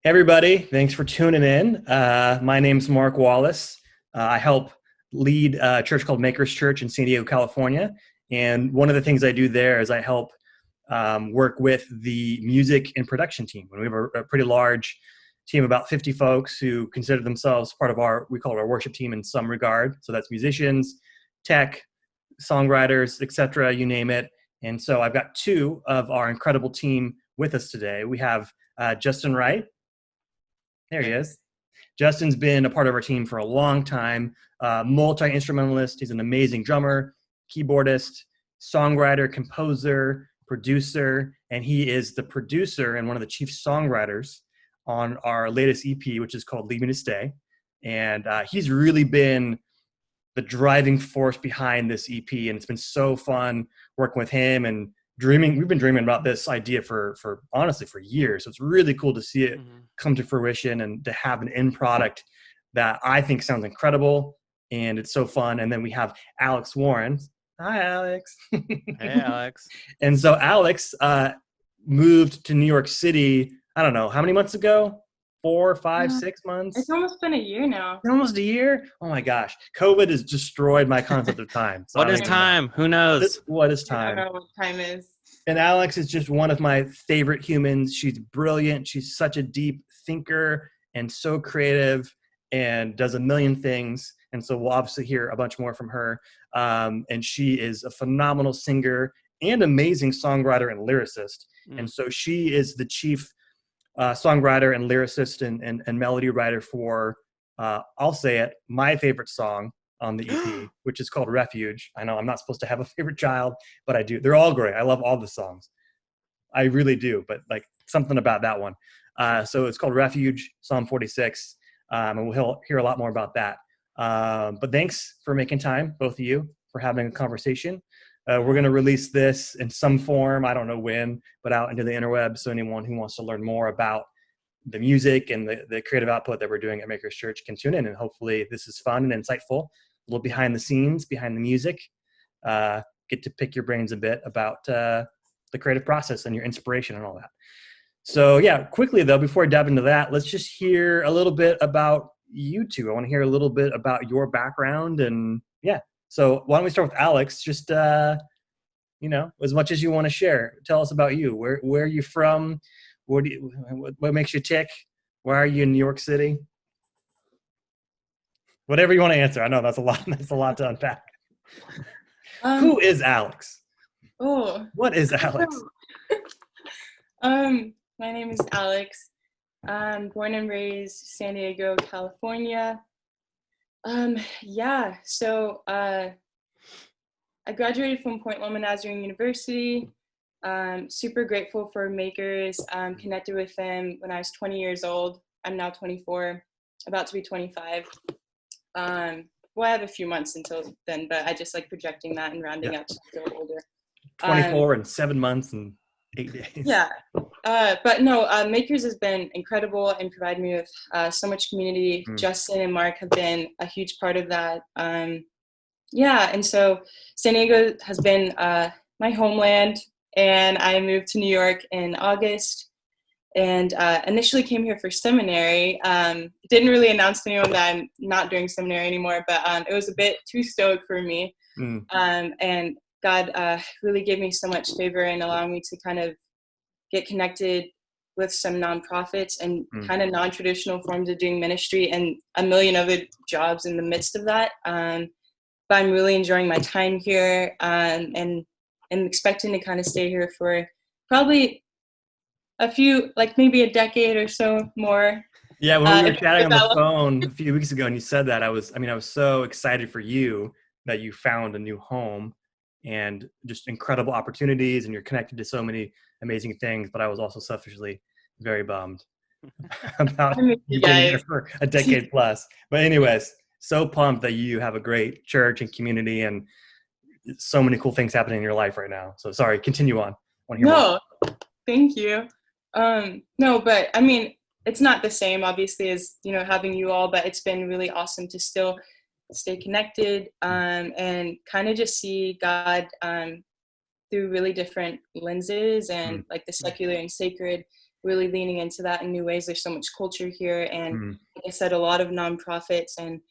Hey everybody, thanks for tuning in. My name's Marc Wallace. I help lead a church called Maker's Church in San Diego, California. And one of the things I do there is I help work with the music and production team. And we have a pretty large team, about 50 folks who consider themselves part of we call it our worship team in some regard. So that's musicians, tech, songwriters, etc., you name it. And so I've got two of our incredible team with us today. We have Justin Wright. There he is. Justin's been a part of our team for a long time, multi-instrumentalist. He's an amazing drummer, keyboardist, songwriter, composer, producer, and he is the producer and one of the chief songwriters on our latest EP, which is called Leave Me to Stay. And he's really been the driving force behind this EP, and it's been so fun working with him and dreaming. We've been dreaming about this idea for honestly for years. So it's really cool to see it come to fruition and to have an end product that I think sounds incredible, and it's so fun. And then we have Alex Warren. Hi, Alex. Hey, Alex. And so Alex moved to New York City, I don't know, how many months ago? 4, 5, 6 months? It's almost been a year now. Almost a year? Oh my gosh. COVID has destroyed my concept of time. So what is time? Who knows? What is time? I don't know what time is. And Alex is just one of my favorite humans. She's brilliant. She's such a deep thinker and so creative and does a million things. And so we'll obviously hear a bunch more from her. And she is a phenomenal singer and amazing songwriter and lyricist. And so she is the chief songwriter and lyricist and melody writer for, I'll say it, my favorite song on the EP, which is called Refuge. I know I'm not supposed to have a favorite child, but I do. They're all great. I love all the songs. I really do, but like something about that one. So it's called Refuge, Psalm 46, and we'll hear a lot more about that. But thanks for making time, both of you, for having a conversation. We're going to release this in some form, I don't know when, but out into the interweb. So anyone who wants to learn more about the music and the creative output that we're doing at Maker's Church can tune in. And hopefully this is fun and insightful, a little behind the scenes, behind the music. Get to pick your brains a bit about the creative process and your inspiration and all that. So yeah, quickly though, before I dive into that, let's just hear a little bit about you two. I want to hear a little bit about your background and yeah. So why don't we start with Alex? Just, as much as you want to share, tell us about you. Where are you from? What makes you tick? Why are you in New York City? Whatever you want to answer. I know that's a lot. That's a lot to unpack. Who is Alex? Oh, what is Alex? My name is Alex. I'm born and raised San Diego, California. So I graduated from Point Loma Nazarene University. Super grateful for Makers. Connected with them when I was 20 years old. I'm now 24, about to be 25. I have a few months until then, but I just like projecting that and rounding up so I feel older. 24 and 7 months and 8 days. Yeah. But no, Makers has been incredible and provided me with so much community. Justin and Marc have been a huge part of that. And so San Diego has been my homeland, and I moved to New York in August and initially came here for seminary. Didn't really announce to anyone that I'm not doing seminary anymore, but it was a bit too stoic for me. And God really gave me so much favor in allowing me to kind of get connected with some nonprofits and kind of non-traditional forms of doing ministry and a million other jobs in the midst of that. But I'm really enjoying my time here and expecting to kind of stay here for probably a few, like maybe a decade or so more. Yeah, when we were chatting on the phone a few weeks ago and you said that, I was so excited for you that you found a new home and just incredible opportunities, and you're connected to so many amazing things. But I was also selfishly very bummed about you being here for a decade plus. But anyways, so pumped that you have a great church and community and so many cool things happening in your life right now. So sorry, continue on. No, thank you. No, but I mean, it's not the same obviously as, having you all, but it's been really awesome to still stay connected and kind of just see God through really different lenses and like the secular and sacred really leaning into that in new ways. There's so much culture here, and like I said, a lot of nonprofits, and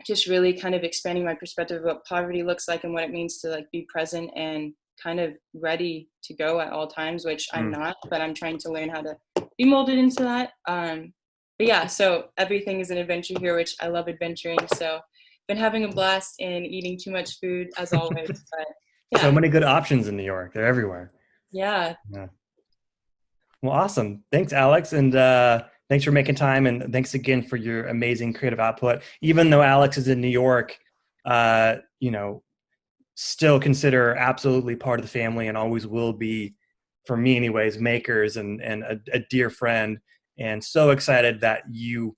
just really kind of expanding my perspective of what poverty looks like and what it means to like be present and kind of ready to go at all times, which I'm not, but I'm trying to learn how to be molded into that. But yeah, so everything is an adventure here, which I love adventuring. So been having a blast in eating too much food as always. But yeah. So many good options in New York. They're everywhere. Yeah. Well, awesome. Thanks, Alex. And thanks for making time. And thanks again for your amazing creative output. Even though Alex is in New York, still consider absolutely part of the family and always will be, for me anyways, Makers and a dear friend. And so excited that you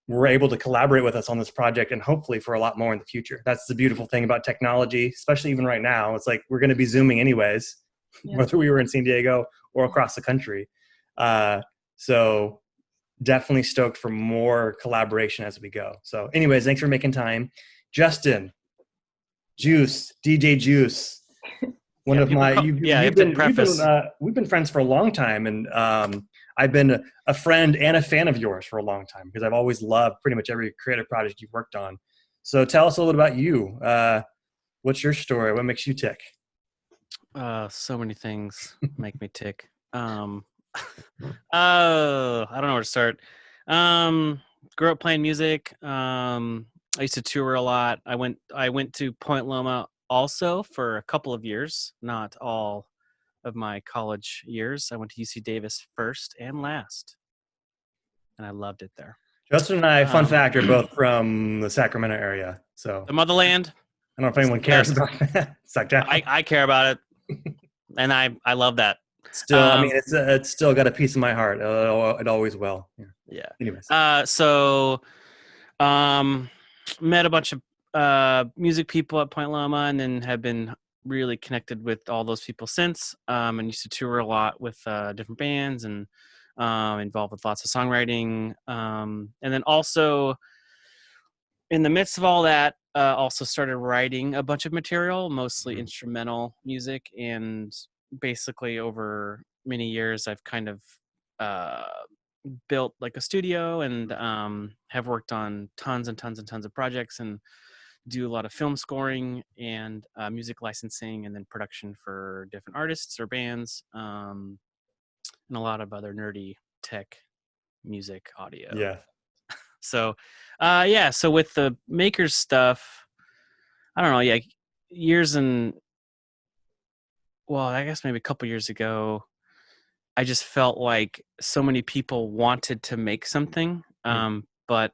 were able to collaborate with us on this project and hopefully for a lot more in the future. That's the beautiful thing about technology, especially even right now. It's like we're going to be Zooming anyways, whether we were in San Diego or across the country. So definitely stoked for more collaboration as we go. So anyways, thanks for making time. Justin, Juice, DJ Juice. One of my, we've been friends for a long time, and I've been a friend and a fan of yours for a long time because I've always loved pretty much every creative project you've worked on. So tell us a little about you. What's your story? What makes you tick? So many things make me tick. I don't know where to start. Grew up playing music. I used to tour a lot. I went to Point Loma also for a couple of years, not all of my college years. I went to UC Davis first and last, and I loved it there. Justin and I, fun fact, are both from the Sacramento area. So the motherland. I don't know if anyone cares about that. I care about it, and I love that. Still, I mean, it's still got a piece of my heart. It always will. Yeah. Anyways. Met a bunch of music people at Point Loma, and then have been really connected with all those people since. And used to tour a lot with different bands, and involved with lots of songwriting. And then also, in the midst of all that, also started writing a bunch of material, mostly instrumental music. And basically over many years, I've kind of built like a studio and have worked on tons and tons and tons of projects, and do a lot of film scoring and music licensing, and then production for different artists or bands, and a lot of other nerdy tech music audio. Yeah. So so with the Makers stuff, I don't know, years and, well, I guess maybe a couple years ago, I just felt like so many people wanted to make something, but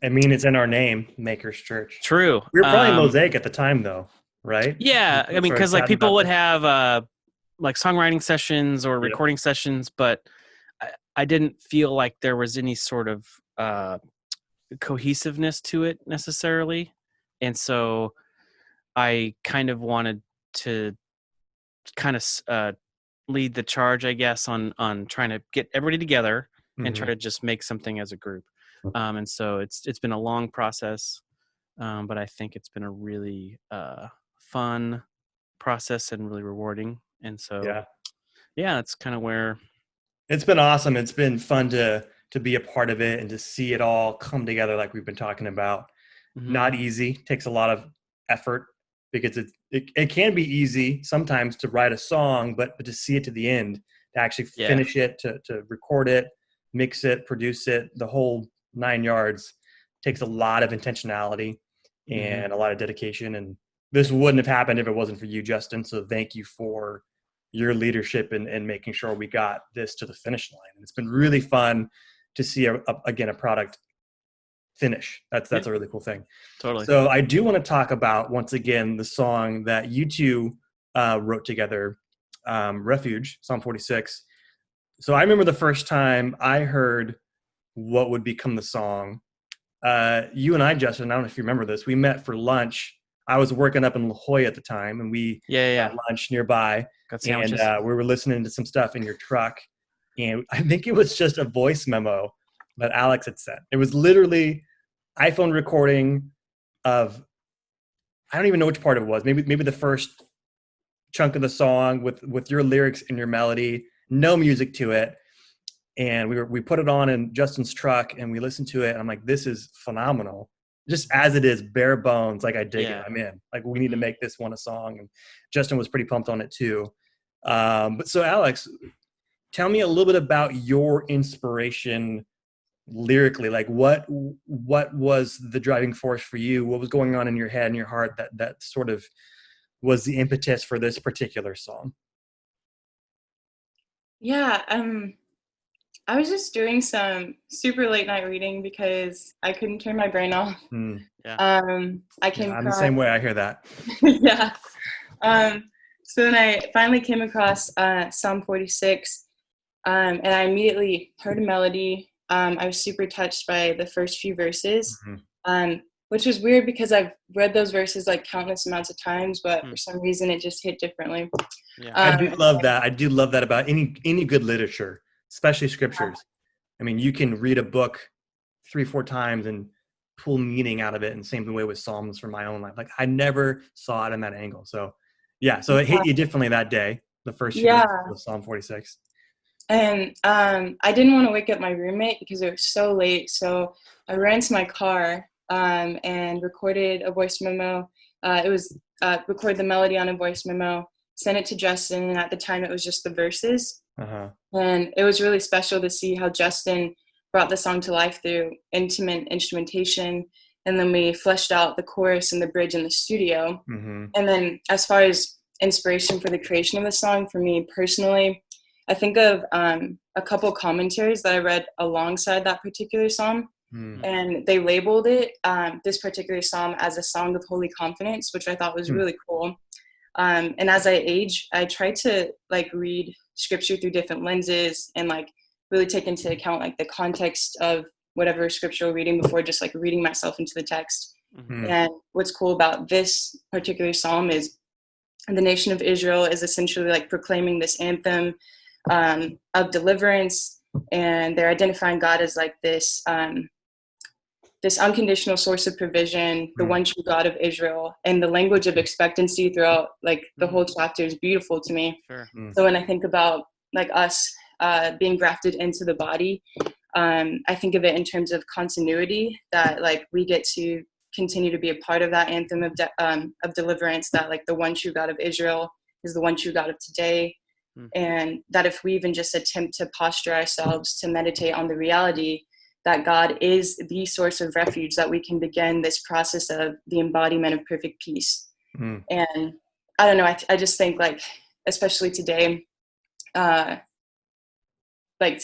I mean, it's in our name, Makers Church. True. We were probably Mosaic at the time, though, right? Yeah, I mean, because like people would have like songwriting sessions or recording sessions, but I didn't feel like there was any sort of cohesiveness to it necessarily, and so I kind of wanted to kind of lead the charge, I guess, on trying to get everybody together and try to just make something as a group. And so it's been a long process, but I think it's been a really fun process and really rewarding. And so, that's kind of where it's been awesome. It's been fun to be a part of it and to see it all come together, like we've been talking about. Not easy. Takes a lot of effort, because it can be easy sometimes to write a song, but to see it to the end, to actually finish it, to record it, mix it, produce it, the whole 9 yards, takes a lot of intentionality and a lot of dedication. And this wouldn't have happened if it wasn't for you, Justin. So thank you for your leadership and making sure we got this to the finish line. And it's been really fun to see a product finish. That's a really cool thing. Totally. So I do want to talk about, once again, the song that you two wrote together, Refuge, Psalm 46. So I remember the first time I heard what would become the song. You and I, Justin, I don't know if you remember this, we met for lunch. I was working up in La Jolla at the time, and we had lunch nearby. Got sandwiches. And we were listening to some stuff in your truck. And I think it was just a voice memo that Alex had sent. It was literally iPhone recording of, I don't even know which part it was. Maybe the first chunk of the song with your lyrics and your melody, no music to it. And we put it on in Justin's truck and we listened to it. And I'm like, this is phenomenal. Just as it is, bare bones. Like, I dig it. I'm in. Like, we need to make this one a song. And Justin was pretty pumped on it too. But so Alex, tell me a little bit about your inspiration lyrically. Like, what was the driving force for you? What was going on in your head and your heart that sort of was the impetus for this particular song? Yeah, I was just doing some super late night reading because I couldn't turn my brain off. I came I'm across, the same way. I hear that. yeah. So then I finally came across Psalm 46, and I immediately heard a melody. I was super touched by the first few verses, which was weird because I've read those verses like countless amounts of times, but for some reason it just hit differently. I do love that. I do love that about any good literature, especially scriptures. I mean, you can read a book 3-4 times and pull meaning out of it, and same way with Psalms for my own life. Like, I never saw it in that angle. So so it hit you differently that day, the first few verses of Psalm 46. And I didn't want to wake up my roommate because it was so late, so I ran to my car and recorded a voice memo. It was record the melody on a voice memo, sent it to Justin, and at the time it was just the verses. And it was really special to see how Justin brought the song to life through intimate instrumentation, and then we fleshed out the chorus and the bridge in the studio. And then as far as inspiration for the creation of the song, for me personally, I think of a couple commentaries that I read alongside that particular psalm, and they labeled it, this particular psalm, as a song of holy confidence, which I thought was really cool. And as I age, I try to like read scripture through different lenses and like really take into account like the context of whatever scriptural reading before just like reading myself into the text. And what's cool about this particular psalm is the nation of Israel is essentially like proclaiming this anthem of deliverance, and they're identifying God as like this this unconditional source of provision, the one true God of Israel, and the language of expectancy throughout like the whole chapter is beautiful to me. So when I think about like us being grafted into the body, I think of it in terms of continuity, that like we get to continue to be a part of that anthem of deliverance, that like the one true God of Israel is the one true God of today. And that if we even just attempt to posture ourselves to meditate on the reality that God is the source of refuge, that we can begin this process of the embodiment of perfect peace. And I don't know, I just think like, especially today, like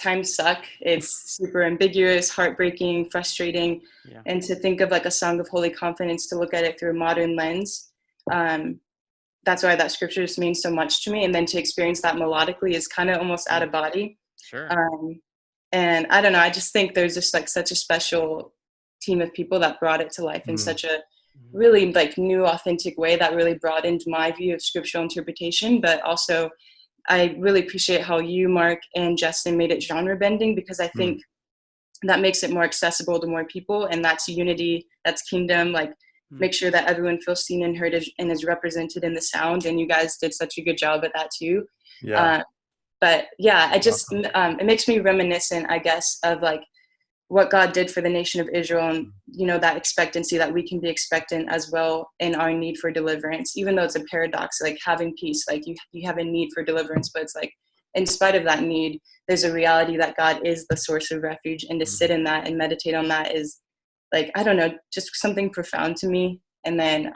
times suck. It's super ambiguous, heartbreaking, frustrating. And to think of like a song of holy confidence, to look at it through a modern lens, that's why that scripture just means so much to me. And then to experience that melodically is kind of almost out of body. And I don't know, I just think there's just like such a special team of people that brought it to life in such a really like new, authentic way that really broadened my view of scriptural interpretation. But also I really appreciate how you, Mark, and Justin made it genre bending, because I think that makes it more accessible to more people. And that's unity, that's kingdom, like make sure that everyone feels seen and heard and is represented in the sound. And you guys did such a good job at that too. But yeah, I just, it makes me reminiscent, I guess, of like what God did for the nation of Israel, and, you know, that expectancy that we can be expectant as well in our need for deliverance, even though it's a paradox, like having peace, like you have a need for deliverance, but it's like, in spite of that need, there's a reality that God is the source of refuge, and to sit in that and meditate on that is like, I don't know, just something profound to me. And then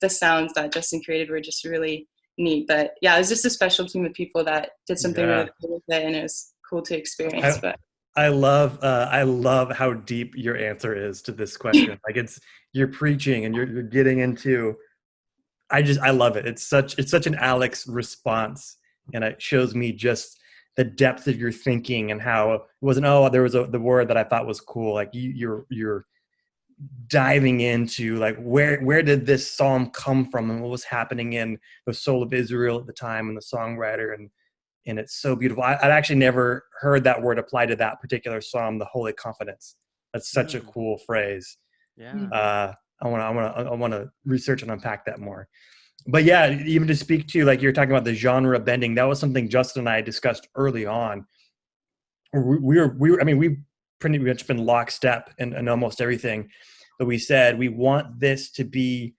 the sounds that Justin created were just really neat. But yeah, it was just a special team of people that did something really cool with it, and it was cool to experience. I love how deep your answer is to this question. Like, you're preaching and you're getting into, I love it. It's such an Alex response, and it shows me just the depth of your thinking, and how it wasn't, there was the word that I thought was cool. Like you're diving into like where did this psalm come from, and what was happening in the soul of Israel at the time, and the songwriter, and it's so beautiful. I'd actually never heard that word applied to that particular psalm, the holy confidence. That's such a cool phrase. I want to research and unpack that more. But yeah, even to speak to, like, you're talking about the genre bending, that was something Justin and I discussed early on. I mean, we've pretty much been lockstep in almost everything that we said. We want this to be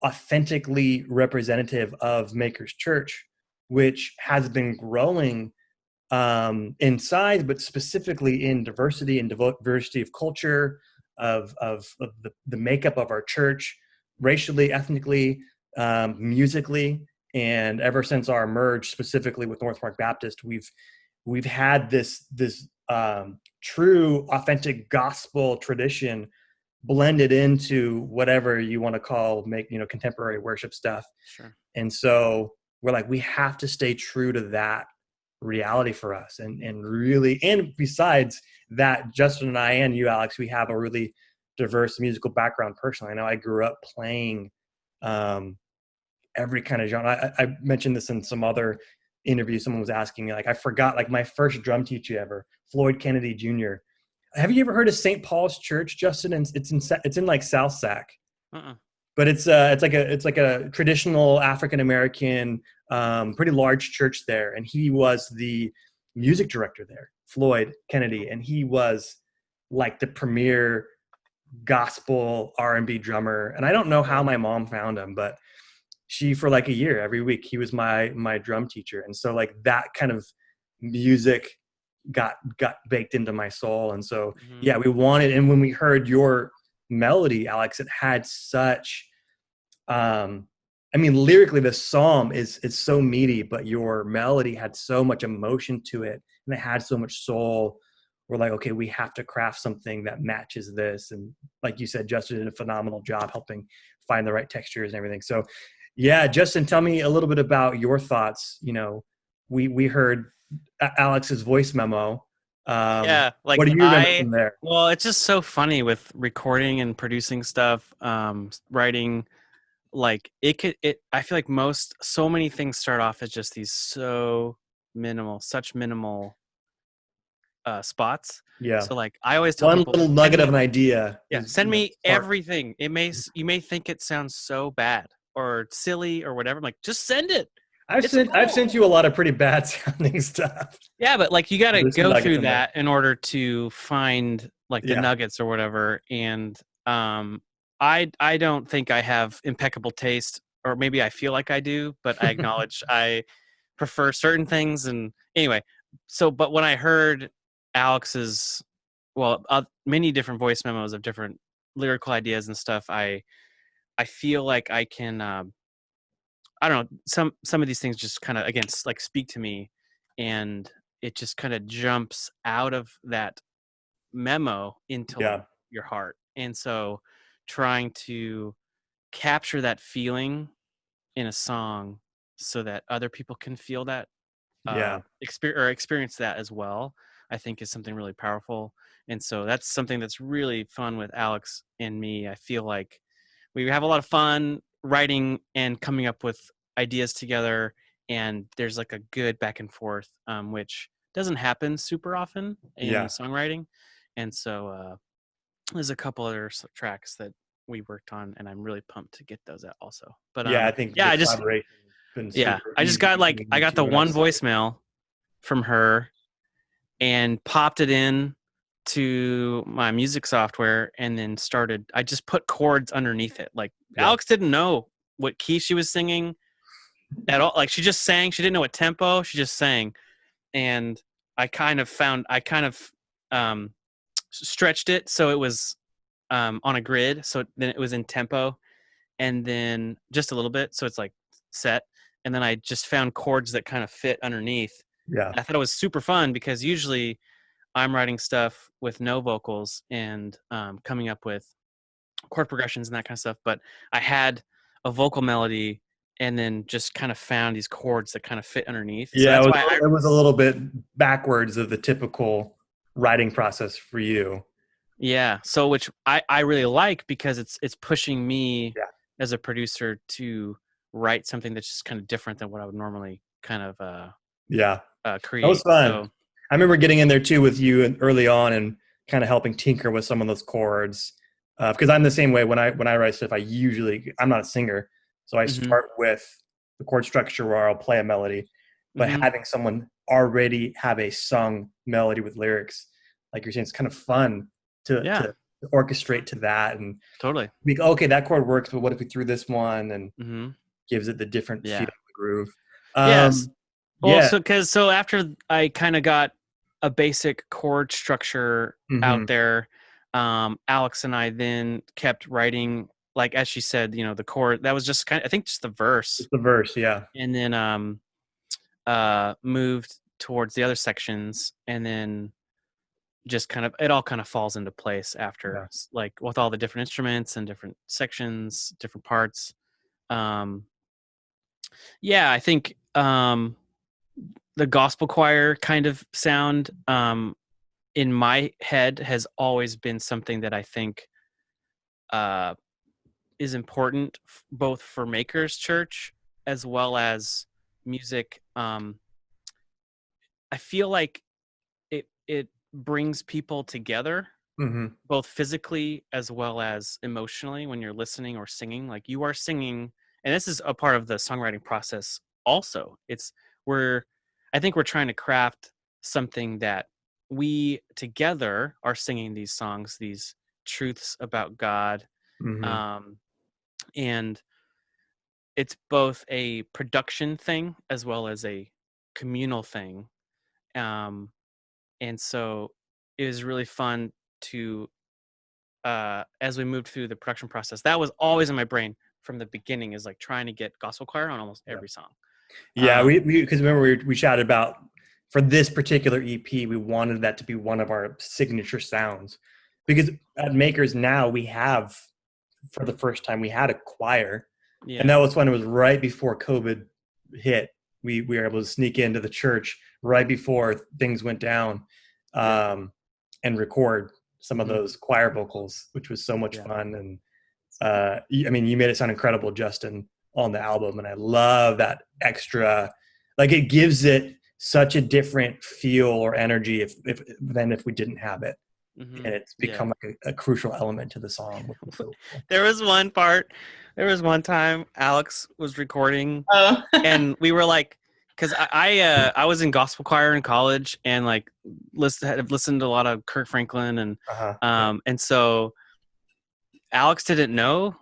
authentically representative of Maker's Church, which has been growing in size, but specifically in diversity and diversity of culture, of the makeup of our church, racially, ethnically, musically. And ever since our merge, specifically with North Mark Baptist, we've had this true, authentic gospel tradition blended into whatever you want to call contemporary worship stuff. Sure. And so we're like, we have to stay true to that reality for us, and really, and besides that, Justin and I and you, Alex, we have a really diverse musical background personally. I know I grew up playing every kind of genre. I mentioned this in some other interview. Someone was asking me, like, I forgot, like, my first drum teacher ever, Floyd Kennedy Jr. Have you ever heard of St. Paul's Church, Justin? And it's in like South Sac. But it's like a traditional African American, pretty large church there, and he was the music director there, Floyd Kennedy, and he was like the premier gospel R&B drummer. And I don't know how my mom found him, but she, for like a year, every week, he was my drum teacher. And so like that kind of music got baked into my soul. And so yeah, we wanted, and when we heard your melody, Alex, it had such I mean, lyrically the psalm is so meaty, but your melody had so much emotion to it, and it had so much soul. We're like, okay, we have to craft something that matches this. And like you said, Justin did a phenomenal job helping find the right textures and everything. So yeah, Justin, tell me a little bit about your thoughts. We heard Alex's voice memo. Yeah, like what do you remember from there? Well, it's just so funny with recording and producing stuff, writing. Like I feel like so many things start off as just these such minimal spots. Yeah. So like I always tell one people, little nugget of an idea. Yeah, send me everything. You may think it sounds so bad or silly or whatever. I'm like, just send it. I've sent you a lot of pretty bad sounding stuff. Yeah, but like you got to go through that in order to find like the nuggets or whatever. And I don't think I have impeccable taste, or maybe I feel like I do, but I acknowledge I prefer certain things. And anyway, but when I heard Alex's, many different voice memos of different lyrical ideas and stuff, I feel like I can, I don't know, some of these things just kind of, again, like speak to me, and it just kind of jumps out of that memo into your heart. And so trying to capture that feeling in a song so that other people can feel that experience that as well, I think is something really powerful. And so that's something that's really fun with Alex and me. I feel like we have a lot of fun writing and coming up with ideas together, and there's like a good back and forth, which doesn't happen super often in songwriting. And so there's a couple other tracks that we worked on, and I'm really pumped to get those out also. But I think I just got the one voicemail from her and popped it in to my music software, and then I just put chords underneath it. Like Alex didn't know what key she was singing at all. Like she just sang. She didn't know what tempo. She just sang. And I kind of stretched it so it was on a grid, so then it was in tempo, and then just a little bit so it's like set, and then I just found chords that kind of fit underneath. I thought it was super fun because usually I'm writing stuff with no vocals and coming up with chord progressions and that kind of stuff, but I had a vocal melody and then just kind of found these chords that kind of fit underneath. Yeah, so it was a little bit backwards of the typical writing process for you. Yeah, so which I really like, because it's pushing me as a producer to write something that's just kind of different than what I would normally kind of create. That was fun. So, I remember getting in there too with you early on and kind of helping tinker with some of those chords, because I'm the same way when I write stuff. I'm not a singer, So I Mm-hmm. start with the chord structure where I'll play a melody, but Mm-hmm. having someone already have a sung melody with lyrics, like you're saying, it's kind of fun Yeah, to orchestrate to that and totally. we go, okay, that chord works, but what if we threw this one and Mm-hmm. gives it the different feel, Yeah. the groove. Yes. Well, Yeah. so after I kind of got a basic chord structure Mm-hmm. out there, Alex and I then kept writing, like as she said, the chord. That was just kind of, I think, just the verse, Just the verse, yeah. and then moved towards the other sections, and then just kind of it all kind of falls into place Yeah. after, like with all the different instruments and different sections, different parts. Um, yeah, I think the gospel choir kind of sound in my head has always been something that I think uh, is important both for Makers Church as well as music. I feel like it brings people together Mm-hmm. both physically as well as emotionally when you're listening or singing. Like you are singing, and this is a part of the songwriting process also. We're I think we're trying to craft something that we together are singing these songs, these truths about God. Mm-hmm. um, and it's both a production thing as well as a communal thing. um, and so it was really fun to as we moved through the production process. That was always in my brain from the beginning, is like trying to get gospel choir on almost Yeah. every song. Yeah, we because remember we chatted about for this particular EP, we wanted that to be one of our signature sounds. Because at Makers now we have, for the first time, we had a choir. Yeah. And that was when it was right before COVID hit. We were able to sneak into the church right before things went down, and record some of Mhm. those choir vocals, which was so much Yeah. fun. And I mean, you made it sound incredible, Justin, on the album, and I love that extra. Like it gives it such a different feel or energy if than if we didn't have it, Mhm. and it's Yeah. become like a crucial element to the song, which is so cool. There was one time Alex was recording Oh. and we were like, because I was in gospel choir in college and like had listened to a lot of Kirk Franklin and Yeah. and so Alex didn't know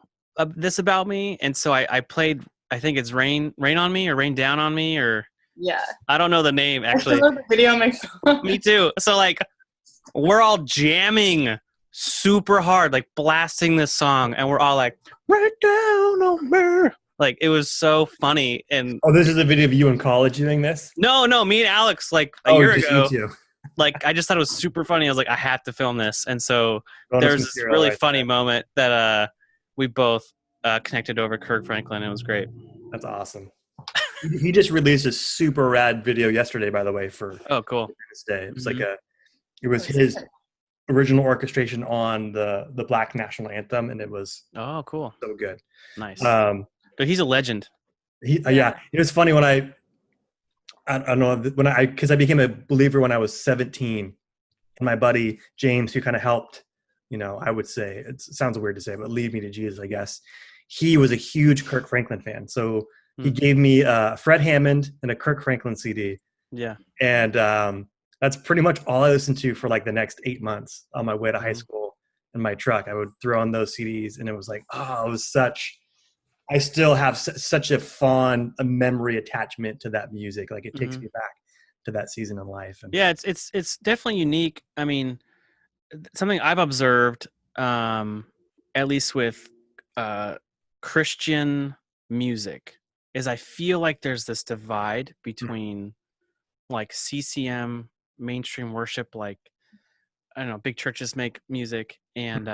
this about me, and so I played, I think it's Rain on Me or Rain Down on Me, or Yeah. I don't know the name I still actually. have the video on my phone. Me too. So like we're all jamming super hard, like blasting this song, and we're all like, right down on me. Like it was so funny. And Oh, this is a video of you in college doing this? no, me and Alex like a Oh, year just you ago, two. like I just thought it was super funny. I was like, I have to film this. And so Bonus there's this material really right funny there. moment that we both connected over Kirk Franklin. It was great. That's awesome. He just released a super rad video yesterday, by the way, for Oh, cool. this day. It was Mhm. it was his original orchestration on the Black National Anthem, and it was Oh, cool. so good. Nice. Um, But he's a legend. yeah, it was funny when I don't know because I became a believer when I was 17, and my buddy James, who kind of helped, I would say it sounds weird to say, but lead me to Jesus, I guess. He was a huge Kirk Franklin fan, so he gave me Fred Hammond and a Kirk Franklin CD. Yeah. And that's pretty much all I listened to for like the next 8 months on my way to high school in my truck. I would throw on those CDs, and it was like, oh, it was I still have such a fond memory attachment to that music. Like it takes me back to that season in life. And Yeah, it's definitely unique. I mean, something I've observed, at least with Christian music, is I feel like there's this divide between like CCM, mainstream worship, like I don't know, big churches make music, and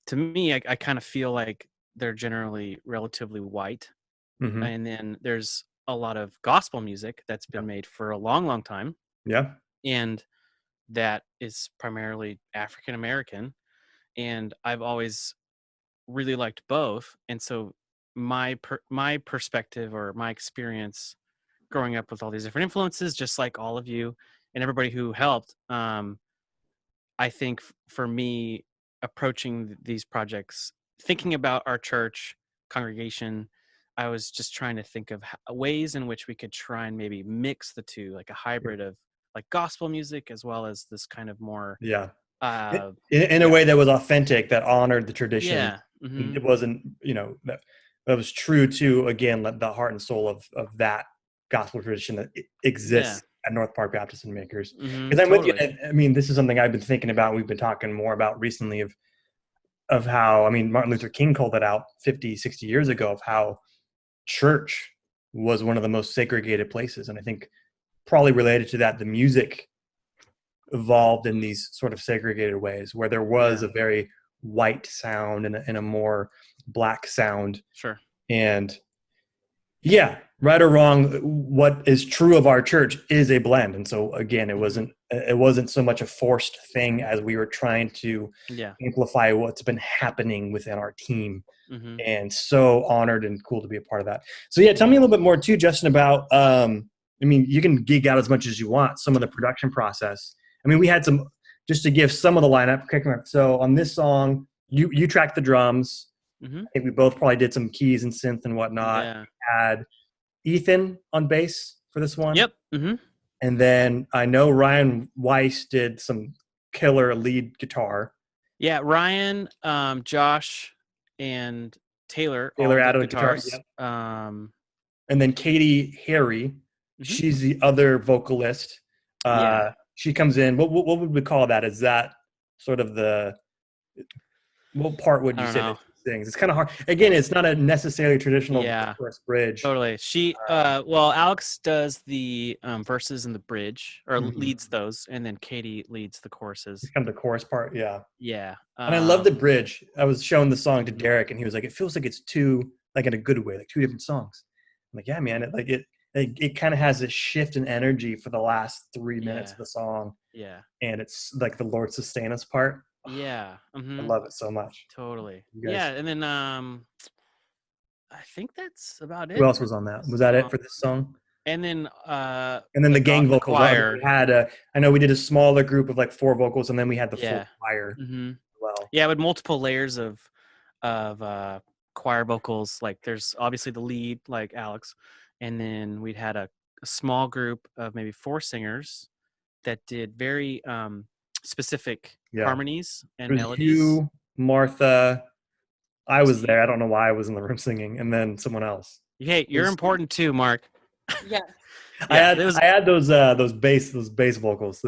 to me, I kind of feel like they're generally relatively white, mm-hmm. and then there's a lot of gospel music that's been made for a long, long time, Yeah. and that is primarily African American, and I've always really liked both. And so my perspective or my experience growing up with all these different influences, just like all of you and everybody who helped, I think for me approaching these projects, thinking about our church congregation I was just trying to think of ways in which we could try and maybe mix the two, like a hybrid of like gospel music as well as this kind of more Yeah. uh In a way that was authentic, that honored the tradition. yeah. Mm-hmm. It wasn't, that was true to, again, the heart and soul of that gospel tradition that exists at North Park Baptist and Makers. Because I'm with you. I mean, this is something I've been thinking about. We've been talking more about recently of how, I mean, Martin Luther King called it out 50, 60 years ago, of how church was one of the most segregated places. And I think probably related to that, the music evolved in these sort of segregated ways, where there was a very white sound and a more black sound. Sure. And yeah, right or wrong, what is true of our church is a blend. And so again, it wasn't so much a forced thing as we were trying to amplify what's been happening within our team. Mm-hmm. And so honored and cool to be a part of that. So yeah, tell me a little bit more too, Justin, about I mean, you can geek out as much as you want, some of the production process. I mean, we had some, just to give some of the lineup. So on this song, you tracked the drums. Mm-hmm. I think we both probably did some keys and synth and whatnot. Yeah. Had Ethan on bass for this one. Yep. Mm-hmm. And then I know Ryan Weiss did some killer lead guitar. Yeah, Ryan, Josh, and Taylor added guitars. Yep. And then Katie Harry, mm-hmm. she's the other vocalist. She comes in. What would we call that? Is that sort of what part would you say that she sings? It's kind of hard. Again, it's not a necessarily traditional chorus bridge. Totally. She well, Alex does the verses and the bridge, or mm-hmm. leads those, and then Katie leads the choruses. It's kind of the chorus part, yeah. Yeah. And I love the bridge. I was showing the song to Derek, and he was like, "It feels like it's two, like in a good way, like two different songs." I'm like, "Yeah, man, it kind of has this shift in energy for the last 3 minutes of the song." Yeah. And it's like the Lord sustain us part. Yeah. Mm-hmm. I love it so much. Totally. Yeah. And then I think that's about it. Who else was on that? Was that it for this song? And then the gang vocals. Choir. We had I know we did a smaller group of like 4 vocals, and then we had the full choir. Mm-hmm. Well. Yeah, with multiple layers of choir vocals. Like there's obviously the lead, like Alex, and then we'd had a small group of maybe 4 singers that did very specific harmonies and melodies. You, Martha, I was there. I don't know why I was in the room singing, and then someone else. Hey, you're important too, Mark. Yeah. I had those bass vocals.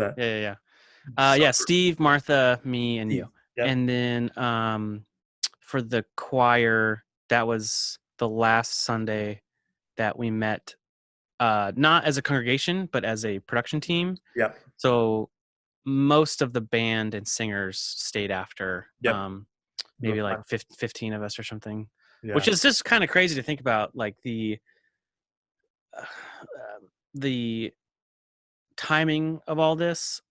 Steve, Martha, me, and you. Yep. And then for the choir, that was the last Sunday that we met, not as a congregation, but as a production team. Yeah. So most of the band and singers stayed after. Yep. Maybe like 15 of us or something, which is just kind of crazy to think about. Like the timing of all this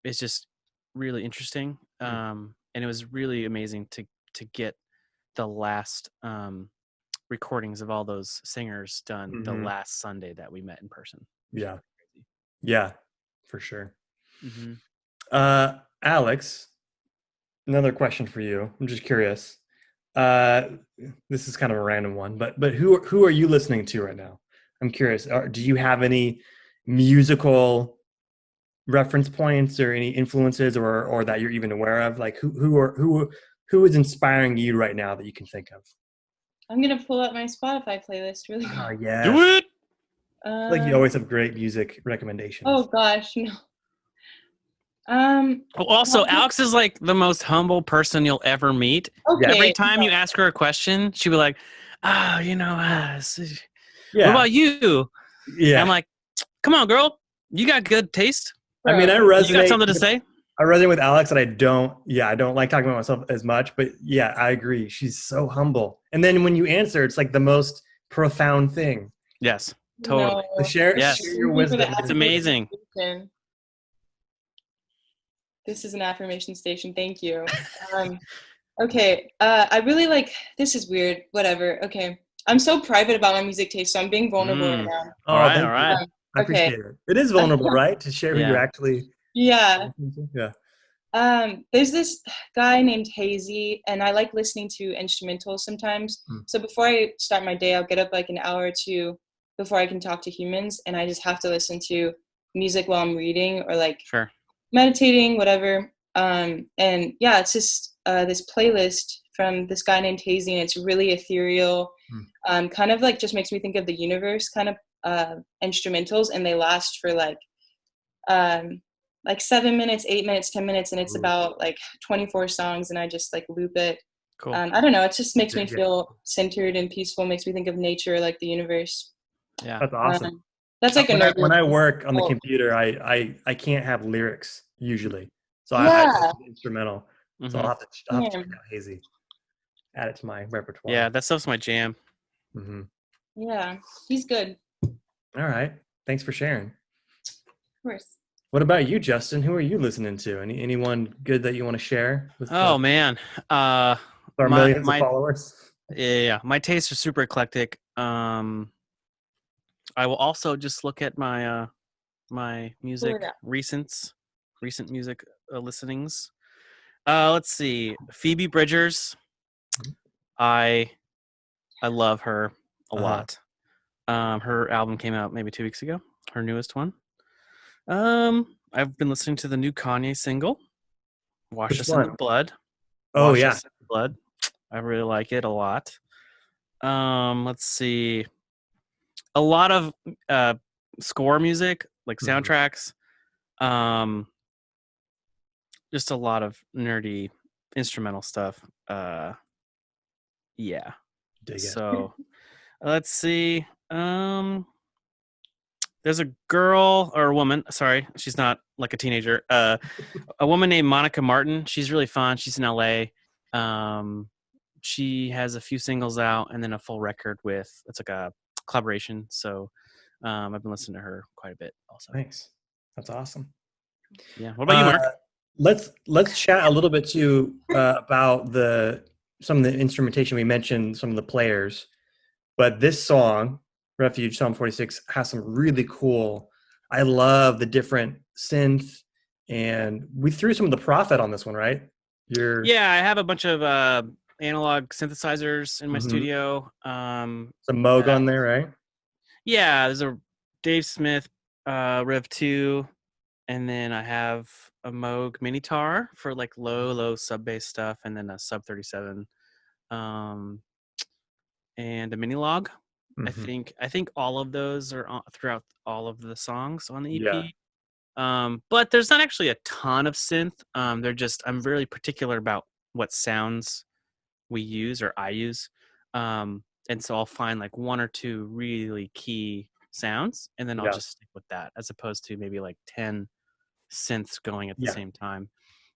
is just really interesting. And it was really amazing to get the last recordings of all those singers done mm-hmm. the last Sunday that we met in person. Yeah. Yeah, for sure. Mm-hmm. Alex, another question for you. I'm just curious. This is kind of a random one, but who are you listening to right now? I'm curious. Do you have any musical reference points or any influences or that you're even aware of? Like who is inspiring you right now that you can think of? I'm gonna pull up my Spotify playlist really quick. Oh yeah. Do it. Like you always have great music recommendations. Oh gosh, no. Also, Alex is like the most humble person you'll ever meet. Okay. Every time you ask her a question, she'll be like, "Oh, what about you?" Yeah. I'm like, "Come on, girl, you got good taste." I mean, I resonate. You got something to say? I resonate with Alex, and I don't like talking about myself as much, but yeah, I agree. She's so humble. And then when you answer, it's like the most profound thing. Yes, totally. No. Share your wisdom. It's amazing. This is an affirmation station. Thank you. Okay. I really like, this is weird. Whatever. Okay. I'm so private about my music taste, so I'm being vulnerable right now. All right. I appreciate it. It is vulnerable, right? To share who you're actually. Yeah. Yeah. There's this guy named Hazy, and I like listening to instrumentals sometimes. So before I start my day, I'll get up like an hour or two before I can talk to humans, and I just have to listen to music while I'm reading or like Sure. meditating, whatever. And yeah, it's just this playlist from this guy named Hazy, and it's really ethereal. Kind of like just makes me think of the universe kind of instrumentals, and they last for like 7 minutes, 8 minutes, 10 minutes, and it's about like 24 songs, and I just like loop it. Cool. I don't know, it just makes me feel centered and peaceful, makes me think of nature, like the universe. Yeah. That's awesome. That's like when I work on the computer, I can't have lyrics usually, so I instrumental. So I'll have to check out Hazy, add it to my repertoire. Yeah, that stuff's my jam. Yeah, he's good. All right, thanks for sharing. Of course. What about you, Justin? Who are you listening to? Anyone good that you want to share with? Man, our millions of followers. Yeah, my tastes are super eclectic. I will also just look at my my music recent music listenings. Let's see, Phoebe Bridgers. I love her a lot. Her album came out maybe 2 weeks ago. Her newest one. I've been listening to the new Kanye single, "Wash Us in the Blood." Oh, yeah. Us in the Blood. I really like it a lot. Let's see. A lot of score music, like soundtracks. Just a lot of nerdy instrumental stuff. Yeah. So let's see. There's a girl or a woman. Sorry, she's not like a teenager. A woman named Monica Martin. She's really fun. She's in LA. She has a few singles out and then a full record it's like a collaboration. So I've been listening to her quite a bit also. Thanks. That's awesome. Yeah. What about you, Mark? Let's chat a little bit too about some of the instrumentation. We mentioned some of the players, but this song, Refuge Psalm 46, has some really cool. I love the different synth, and we threw some of the Prophet on this one, right? Yeah, I have a bunch of analog synthesizers in my studio. Some Moog on there, right? Yeah, there's a Dave Smith Rev 2, and then I have a Moog Minitar for like low sub bass stuff, and then a sub 37, and a Minilog. I think all of those are throughout all of the songs on the EP. Yeah. But there's not actually a ton of synth. I'm really particular about what sounds we use or I use. And so I'll find like one or two really key sounds, and then I'll just stick with that, as opposed to maybe like 10 synths going at the same time.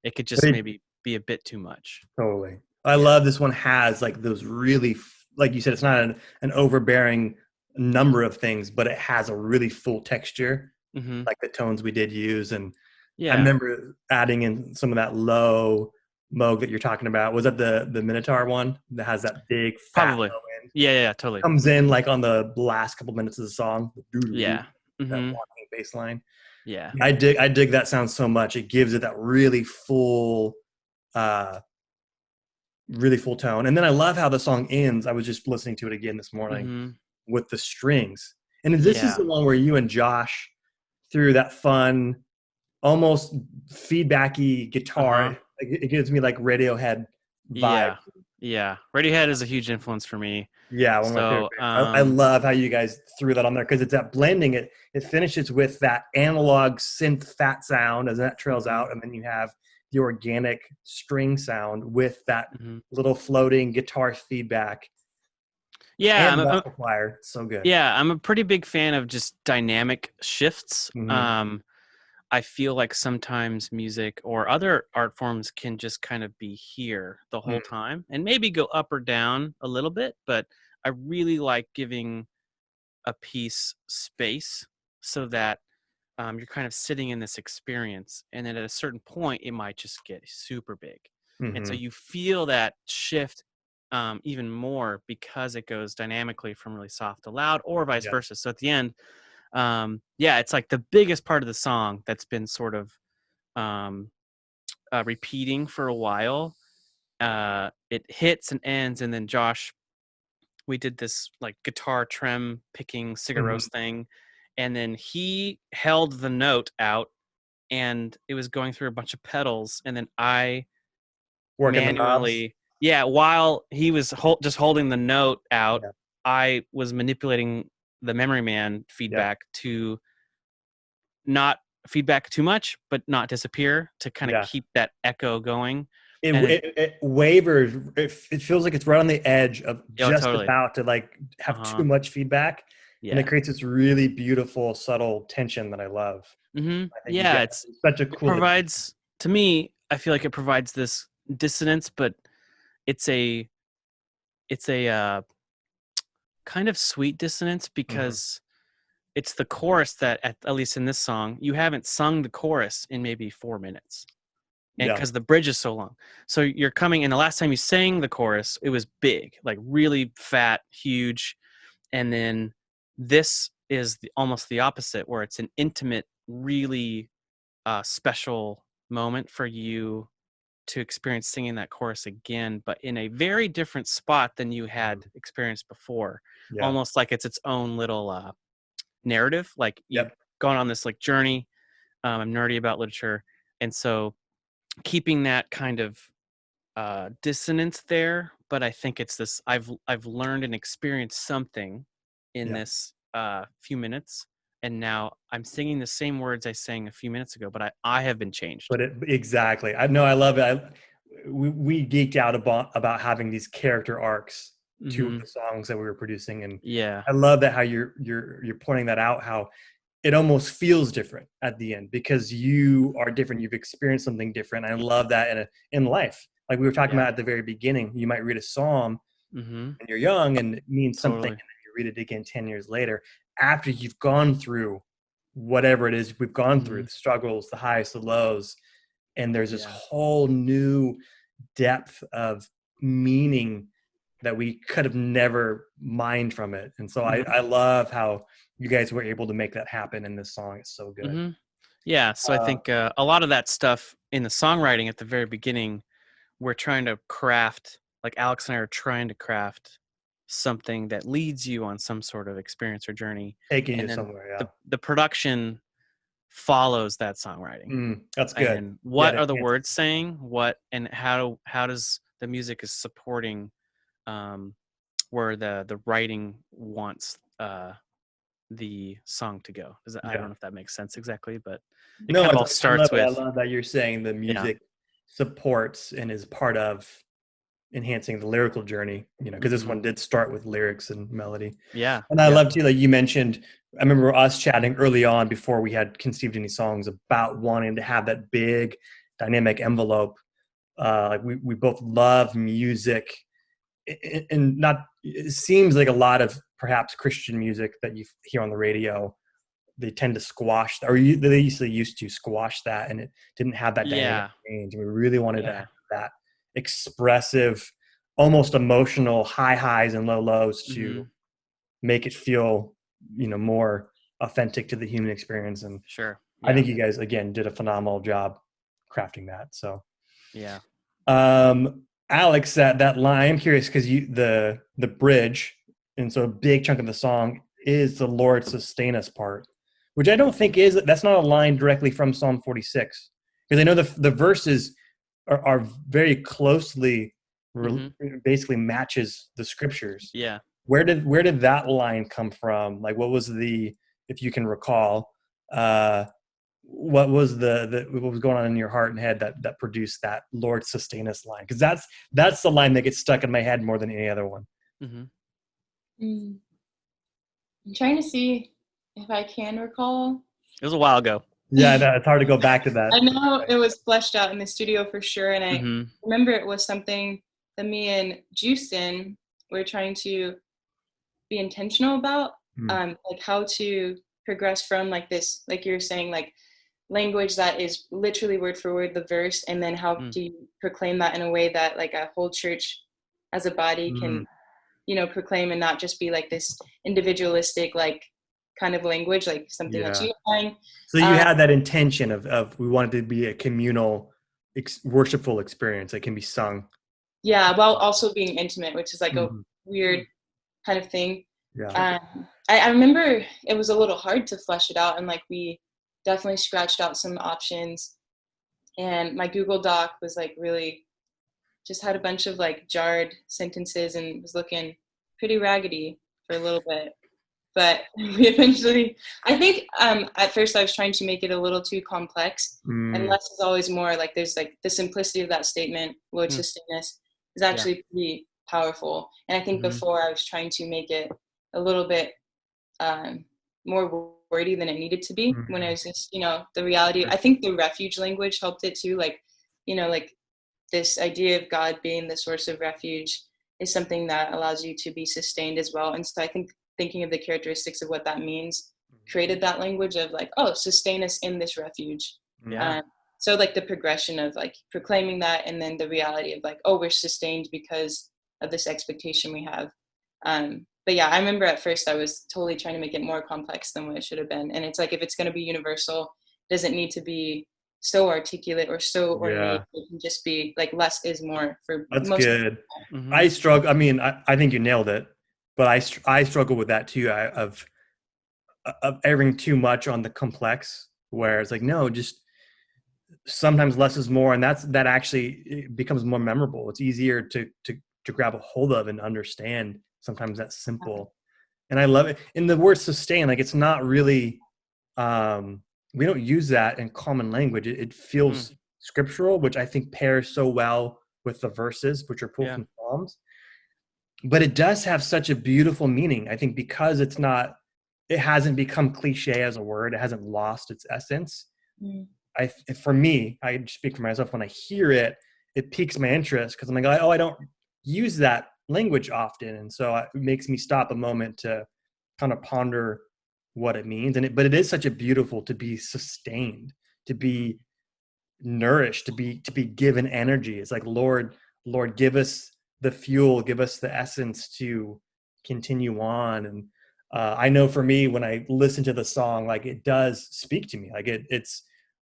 It could just maybe be a bit too much. Totally. I love this one has like those really, like you said, it's not an overbearing number of things, but it has a really full texture, like the tones we did use. And I remember adding in some of that low Moog that you're talking about. Was that the Minotaur one that has that big fat low end? Yeah, totally. Comes in like on the last couple minutes of the song. Yeah. That walking bass line. Yeah. I dig that sound so much. It gives it that really full tone. And then I love how the song ends. I was just listening to it again this morning with the strings. And this is the one where you and Josh threw that fun, almost feedbacky guitar. It gives me like Radiohead vibe. Yeah. Radiohead is a huge influence for me. Yeah, one of my favorite. I love how you guys threw that on there, because it's that blending. It finishes with that analog synth fat sound as that trails out, and then you have the organic string sound with that little floating guitar feedback. Yeah, and the choir. So good. Yeah, I'm a pretty big fan of just dynamic shifts. I feel like sometimes music or other art forms can just kind of be here the whole time and maybe go up or down a little bit, but I really like giving a piece space so that you're kind of sitting in this experience, and then at a certain point it might just get super big. And so you feel that shift even more because it goes dynamically from really soft to loud, or vice versa. So at the end, it's like the biggest part of the song that's been sort of repeating for a while. It hits and ends, and then Josh, we did this like guitar trem picking cigaros thing, and then he held the note out, and it was going through a bunch of pedals, and then I Working the knobs. manually, while he was just holding the note out, Yeah. I was manipulating the Memory Man feedback to not feedback too much, but not disappear, to kind of keep that echo going. It wavers. It feels like it's right on the edge of just totally. about to like have too much feedback, and it creates this really beautiful, subtle tension that I love. It's such a cool. It provides, to me, I feel like it provides this dissonance, but it's a kind of sweet dissonance, because it's the chorus that, at least in this song, you haven't sung the chorus in maybe 4 minutes. And because the bridge is so long. So you're coming, and the last time you sang the chorus, it was big, like really fat, huge. And then this is almost the opposite, where it's an intimate, really special moment for you to experience singing that chorus again, but in a very different spot than you had experienced before. Almost like it's its own little narrative. Like you've gone on this like journey. I'm nerdy about literature. And so keeping that kind of dissonance there, but I think it's this, I've learned and experienced something in this few minutes, and now I'm singing the same words I sang a few minutes ago, but I have been changed. But exactly, I know, I love it. We geeked out about having these character arcs to the songs that we were producing, and I love that how you're pointing that out, how it almost feels different at the end because you are different. You've experienced something different. I love that in life. Like we were talking about at the very beginning, you might read a psalm when you're young and it means something, and then you read it again 10 years later after you've gone through whatever it is we've gone through, the struggles, the highs, the lows, and there's this whole new depth of meaning that we could have never mined from it. And so I love how you guys were able to make that happen in this song. It's so good. So I think a lot of that stuff in the songwriting at the very beginning, we're trying to craft, like Alex and I are trying to craft something that leads you on some sort of experience or journey. Taking you somewhere, the production follows that songwriting. That's good. And what are the words saying? What, and how does the music is supporting where the writing wants the song to go. I don't know if that makes sense exactly, but it kind of all starts with. I love that you're saying the music supports and is part of enhancing the lyrical journey, because this one did start with lyrics and melody. And I love too, like you mentioned, I remember us chatting early on before we had conceived any songs about wanting to have that big dynamic envelope. Like we both love music, and not, it seems like a lot of perhaps Christian music that you hear on the radio, they tend to squash, or they used to squash that, and it didn't have that dynamic range. And we really wanted to have that expressive, almost emotional high highs and low lows to make it feel, more authentic to the human experience. And I think you guys again did a phenomenal job crafting that. So Alex, that line, I'm curious because the bridge, and so a big chunk of the song is the Lord sustain us part, which I don't think that's not a line directly from Psalm 46, because I know the verses are very closely basically matches the scriptures. Where did that line come from? Like, what was if you can recall, what was what was going on in your heart and head that produced that Lord sustain us line? Because that's the line that gets stuck in my head more than any other one. I'm trying to see if I can recall. It was a while ago. Yeah, it's hard to go back to that. I know it was fleshed out in the studio for sure, and I remember it was something that me and Justin were trying to be intentional about, like how to progress from like this, like you were saying, like language that is literally word for word the verse, and then how do you proclaim that in a way that like a whole church as a body can proclaim, and not just be like this individualistic like kind of language, like something that's unifying. So you had that intention of we wanted to be a communal worshipful experience that can be sung. Yeah, while also being intimate, which is like a Mhm. weird kind of thing. Yeah. I remember it was a little hard to flesh it out, and like we definitely scratched out some options. And my Google Doc was like really just had a bunch of like jarred sentences and was looking pretty raggedy for a little bit. But we eventually, I think at first I was trying to make it a little too complex, and Mm. less is always more. Like there's like the simplicity of that statement, Lord sustain us, is actually pretty powerful. And I think before I was trying to make it a little bit more wordy than it needed to be when I was just, the reality. I think the refuge language helped it too. Like, like this idea of God being the source of refuge is something that allows you to be sustained as well. And so I think thinking of the characteristics of what that means created that language of like, oh, sustain us in this refuge. Yeah. So like the progression of like proclaiming that, and then the reality of like, oh, we're sustained because of this expectation we have. But yeah, I remember at first I was totally trying to make it more complex than what it should have been. And it's like, if it's going to be universal, it doesn't need to be so articulate or so ornate. It can just be like less is more for That's most good. people. I struggle. I mean, I think you nailed it, but I struggle with that too. Of erring too much on the complex, where it's like, no, just sometimes less is more, and that actually it becomes more memorable. It's easier to grab a hold of and understand. Sometimes that's simple, and I love it. In the word sustain, like it's not really. We don't use that in common language. It feels scriptural, which I think pairs so well with the verses, which are pulled from Psalms. But it does have such a beautiful meaning. I think because it hasn't become cliche as a word. It hasn't lost its essence. For me, I speak for myself. When I hear it, it piques my interest because I'm like, oh, I don't use that language often, and so it makes me stop a moment to kind of ponder what it means. But it is such a beautiful to be sustained, to be nourished, to be given energy. It's like, Lord, give us the fuel, give us the essence to continue on. And I know for me, when I listen to the song, like it does speak to me. Like it's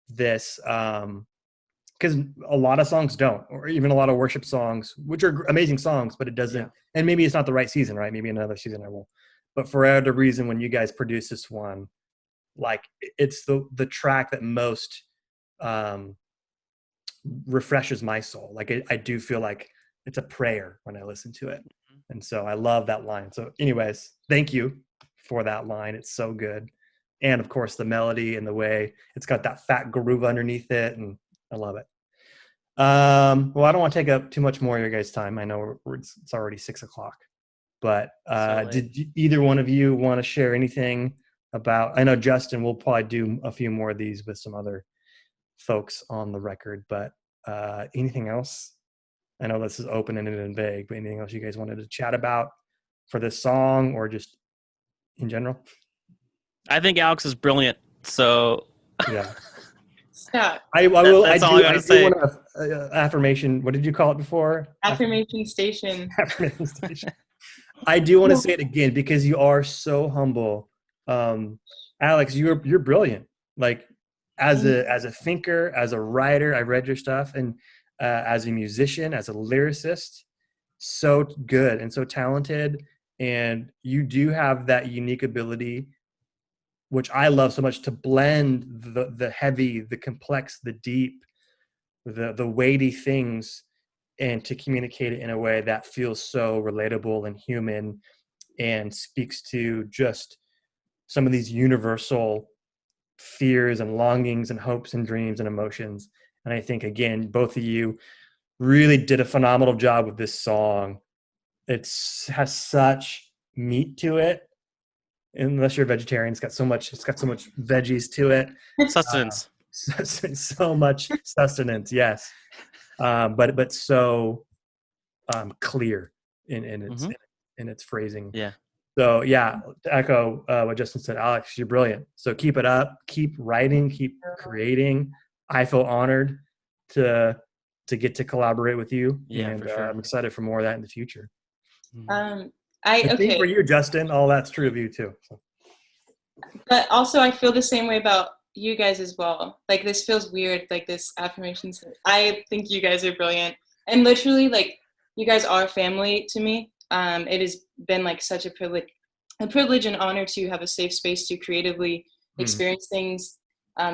this because a lot of songs don't, or even a lot of worship songs, which are amazing songs, but it doesn't. And maybe it's not the right season, right? Maybe another season I will. But for whatever reason, when you guys produce this one, like it's the track that most refreshes my soul. Like I do feel like it's a prayer when I listen to it. And so I love that line. So anyways, thank you for that line. It's so good. And of course the melody and the way it's got that fat groove underneath it. And I love it. Well, I don't want to take up too much more of your guys' time. I know it's already 6:00, but did either one of you want to share anything about, I know Justin will probably do a few more of these with some other folks on the record, but anything else? I know this is open-ended and vague, but anything else you guys wanted to chat about for this song or just in general? I think Alex is brilliant. So yeah. Stop. I will. That's I all I gotta say. want affirmation. What did you call it before? Affirmation station. Affirmation station. I do want to say it again because you are so humble. Alex, you're brilliant. Like as a thinker, as a writer, I read your stuff, and as a musician, as a lyricist, so good and so talented. And you do have that unique ability, which I love so much, to blend the heavy, the complex, the deep, the weighty things, and to communicate it in a way that feels so relatable and human and speaks to just some of these universal fears and longings and hopes and dreams and emotions. And I think, again, both of you really did a phenomenal job with this song. It has such meat to it. Unless you're a vegetarian, it's got so much veggies to it. Sustenance. So much sustenance, yes. But so clear in its phrasing. Yeah. So yeah, to echo what Justin said, Alex, you're brilliant. So keep it up, keep writing, keep creating. I feel honored to get to collaborate with you. Yeah, and for sure. I'm excited for more of that in the future. I think for you, Justin, all that's true of you too. So. But also I feel the same way about you guys as well. Like, this feels weird, like this affirmation. I think you guys are brilliant. And literally, like, you guys are family to me. It has been like such a privilege and honor to have a safe space to creatively experience things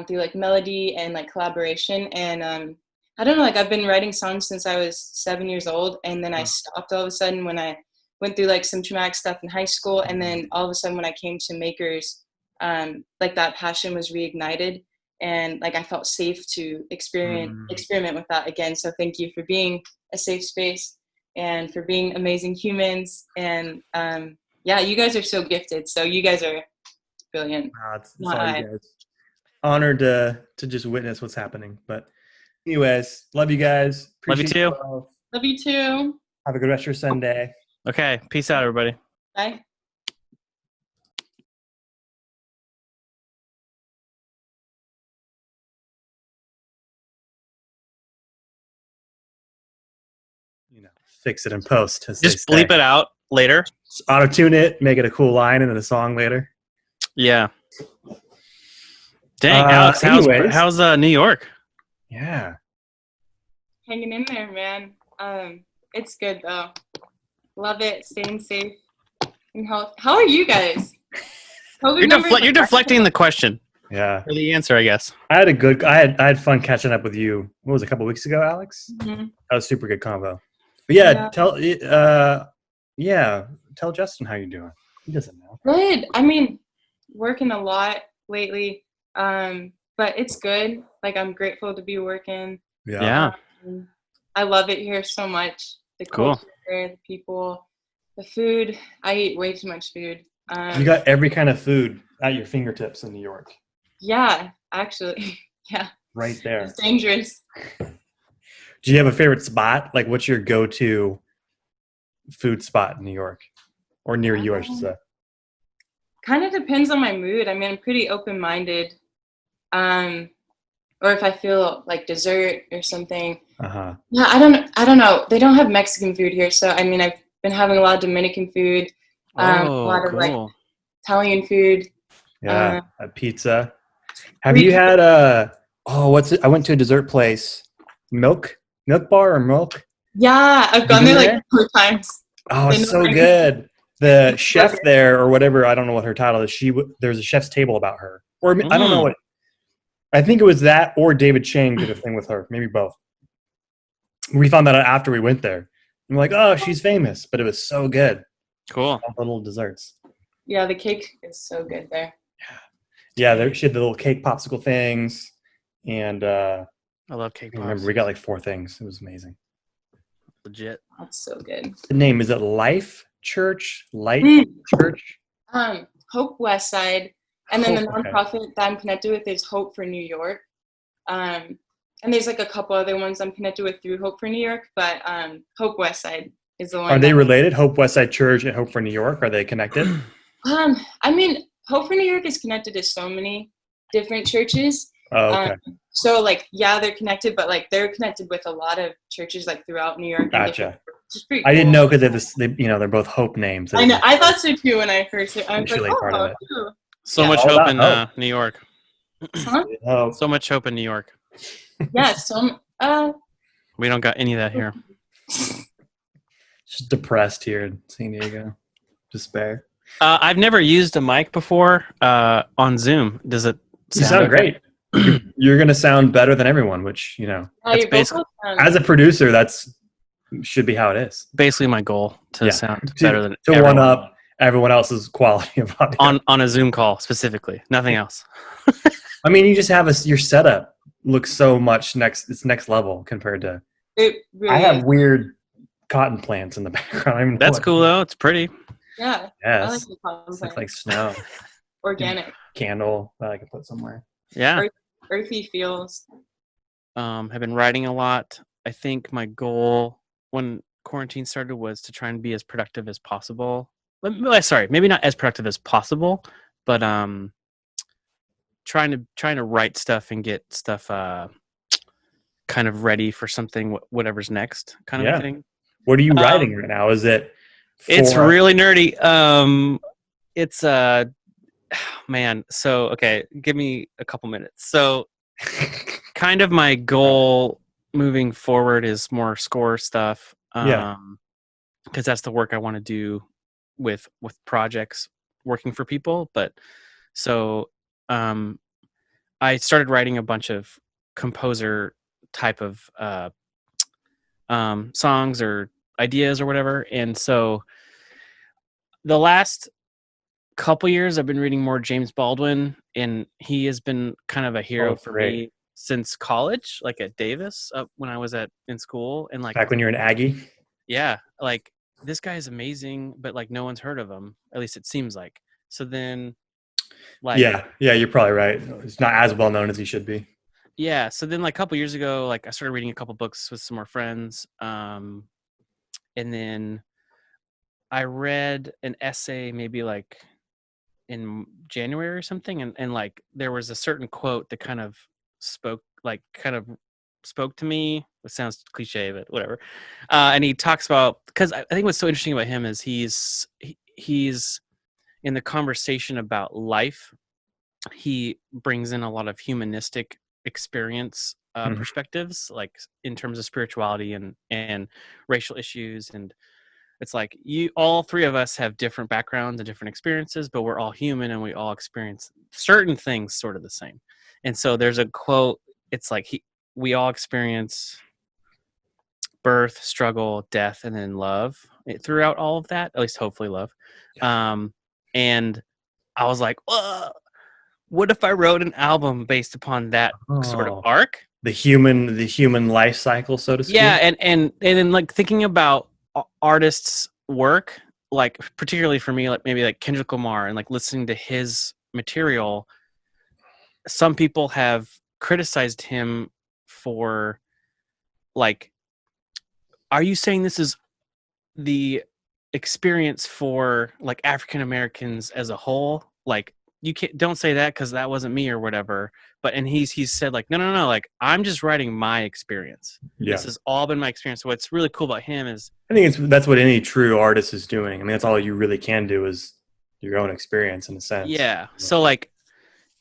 through like melody and like collaboration. And I don't know, like I've been writing songs since I was 7 years old, and then I stopped all of a sudden when I went through like some traumatic stuff in high school, and then all of a sudden when I came to Makers, like that passion was reignited, and like I felt safe to experiment with that again. So thank you for being a safe space and for being amazing humans. And yeah, you guys are so gifted. So you guys are brilliant. It's all you guys. Honored to just witness what's happening. But anyways, love you guys. Appreciate love you too. Love you too. Have a good rest of your Sunday. Okay. Peace out, everybody. Bye. Fix it in post. Just bleep it out later. Just auto-tune it, make it a cool line into the song later. Yeah. Dang, Alex, how's New York? Yeah. Hanging in there, man. It's good though. Love it. Staying safe and health. How are you guys? You're deflecting the question. Yeah. Or the answer, I guess. I had fun catching up with you. What was it, a couple weeks ago, Alex? That was a super good convo. But tell Justin how you're doing. He doesn't know. Good. I mean, working a lot lately, but it's good. Like, I'm grateful to be working. Yeah. I love it here so much. The culture, the people, the food. I eat way too much food. You got every kind of food at your fingertips in New York. Yeah, actually. Yeah. Right there. It's dangerous. Do you have a favorite spot? Like, what's your go-to food spot in New York? Or near you, I should say. Kind of depends on my mood. I mean, I'm pretty open-minded. Or if I feel like dessert or something. Uh-huh. Yeah, I don't know. They don't have Mexican food here. So, I mean, I've been having a lot of Dominican food. A lot of, like, Italian food. Yeah, pizza. Have you had I went to a dessert place. Milk bar or milk? Yeah, I've gone there like 4 times. Oh, it's so good. The chef there or whatever, I don't know what her title is. There's a chef's table about her. Or I don't know what. I think it was that or David Chang did a thing with her. Maybe both. We found that out after we went there. I'm like, oh, she's famous. But it was so good. Cool. All the little desserts. Yeah, the cake is so good there. Yeah, she had the little cake popsicle things. And I love cake pops. Remember, we got like 4 things. It was amazing. Legit. That's so good. The name, is it Life Church? Church? Hope West Side. And then the nonprofit that I'm connected with is Hope for New York. And there's like a couple other ones I'm connected with through Hope for New York, but Hope West Side is the one. Are they related? Hope West Side Church and Hope for New York, are they connected? I mean, Hope for New York is connected to so many different churches. Oh, okay. So like, yeah, they're connected, but like they're connected with a lot of churches like throughout New York. Gotcha. Cool. I didn't know because they're both Hope names. I know. I thought so too when I first heard. I was like, part of it. So much hope in New York. Huh? So much hope in New York. Yeah. We don't got any of that here. Just depressed here in San Diego. Despair. I've never used a mic before on Zoom. Does it? You sound great. You're going to sound better than everyone, which, that's basically, as a producer, that's should be how it is. Basically my goal to sound better than everyone. One up everyone else's quality of audio. On a Zoom call specifically, nothing else. I mean, you just have your setup looks so much it's next level compared to. It really I have weird cotton plants in the background. That's cool though. It's pretty. Yeah. Yes. I like the cotton plants. It's like snow. Organic. Candle that I could put somewhere. Yeah. Earthy feels. Have been writing a lot. I think my goal when quarantine started was to try and be as productive as possible. Sorry, maybe not as productive as possible, but trying to write stuff and get stuff kind of ready for something, whatever's next kind of thing. What are you writing right now? Is it? It's really nerdy. It's Man, so okay, give me a couple minutes. So kind of my goal moving forward is more score stuff. Yeah. Because that's the work I want to do with projects working for people. But so I started writing a bunch of composer type of songs or ideas or whatever. And so the last couple years I've been reading more James Baldwin, and he has been kind of a hero Oh, for great. me since college, like at Davis, when I was in school. And like, Back when you're an Aggie. yeah, like this guy is amazing, but like no one's heard of him. At least it seems like. So then like, Yeah, you're probably right. It's not as well known as he should be. yeah. So then like a couple years ago, like I started reading a couple books with some more friends. And then I read an essay maybe like in January or something. And like there was a certain quote that kind of spoke to me. It sounds cliche, but whatever. And he talks about, because I think what's so interesting about him is he's in the conversation about life. He brings in a lot of humanistic experience Mhm. perspectives, like in terms of spirituality and racial issues. And it's like all three of us have different backgrounds and different experiences, but we're all human and we all experience certain things sort of the same. And so there's a quote. It's like we all experience birth, struggle, death, and then love throughout all of that. At least hopefully love. And I was like, whoa, what if I wrote an album based upon that sort of Oh, arc? the human life cycle, so to Yeah, speak. and then like thinking about artists' work, like particularly for me, like maybe like Kendrick Lamar, and like listening to his material. Some people have criticized him for like, are you saying this is the experience for like African Americans as a whole? Like, you don't say that because that wasn't me or whatever. But and he's said like, no, like I'm just writing my experience. Yeah. This has all been my experience. So what's really cool about him is, I think that's what any true artist is doing. I mean, that's all you really can do is your own experience in a sense. yeah. So like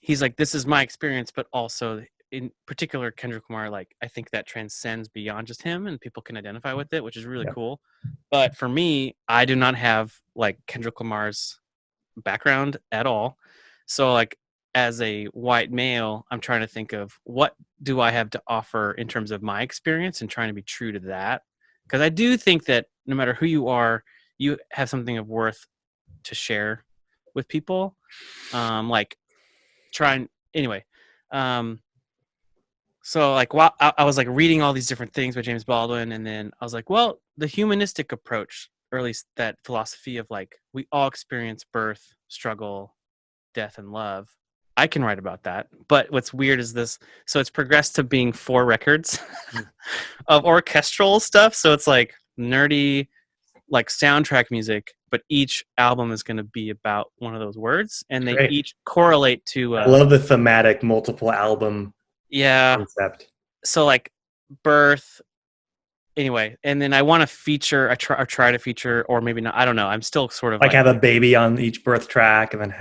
he's like, this is my experience, but also in particular Kendrick Lamar, like I think that transcends beyond just him and people can identify with it, which is really Yeah. cool. But for me, I do not have like Kendrick Lamar's background at all. So like as a white male, I'm trying to think of what do I have to offer in terms of my experience and trying to be true to that. Because I do think that no matter who you are, you have something of worth to share with people. Like trying anyway. Um, so like while I was like reading all these different things by James Baldwin, and then I was like, well, the humanistic approach, or at least that philosophy of like we all experience birth, struggle, death, and love. I can write about that. But what's weird is this. So it's progressed to being 4 records of orchestral stuff. So it's like nerdy, like soundtrack music, but each album is going to be about one of those words, and they Great. each correlate to. I love the thematic multiple album Yeah. concept. So like birth. Anyway, and then I want to feature. I try to feature, or maybe not. I don't know. I'm still sort of Like like. have a baby on each birth track, and then.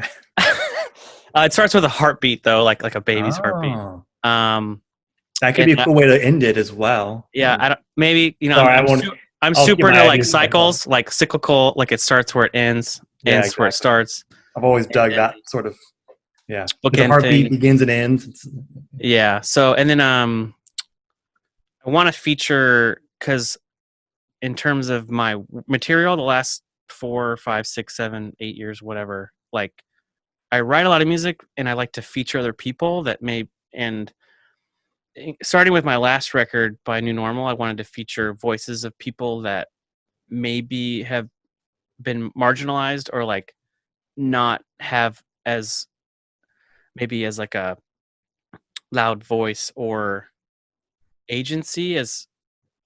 It starts with a heartbeat though, like a baby's heartbeat. Oh, Um, that could and be a cool way to end it as well. yeah, I don't. Maybe Sorry, I won't. I'm I'll keep super my into like ideas to myself. cycles, like cyclical. Like it starts where it ends, Yeah, ends where it exactly. starts. I've always dug And that sort of. Yeah, the bookend heartbeat thing. begins and ends. Yeah. So and then I want to feature because in terms of my material, the last 4, 5, 6, 7, 8 years, whatever. Like I write a lot of music, and I like to feature other people that may and. Starting with my last record by New Normal, I wanted to feature voices of people that maybe have been marginalized or like not have as maybe as like a loud voice or agency as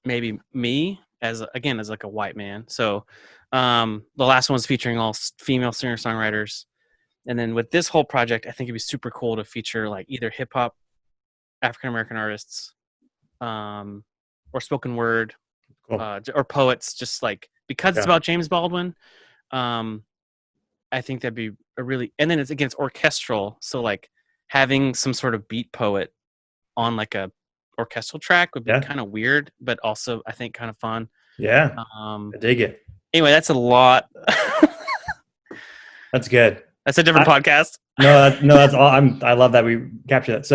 maybe me as again as like a white man. So the last one was featuring all female singer songwriters, and then with this whole project, I think it'd be super cool to feature like either hip hop African American artists, or spoken word, Cool. or poets. Just like because it's about James Baldwin, I think that'd be a really, and then it's orchestral. So like having some sort of beat poet on like a orchestral track would be kind of weird, but also I think kind of fun. Yeah. I dig it. Anyway, that's a lot. That's good. That's a different podcast. No, that's all. I love that we captured that. So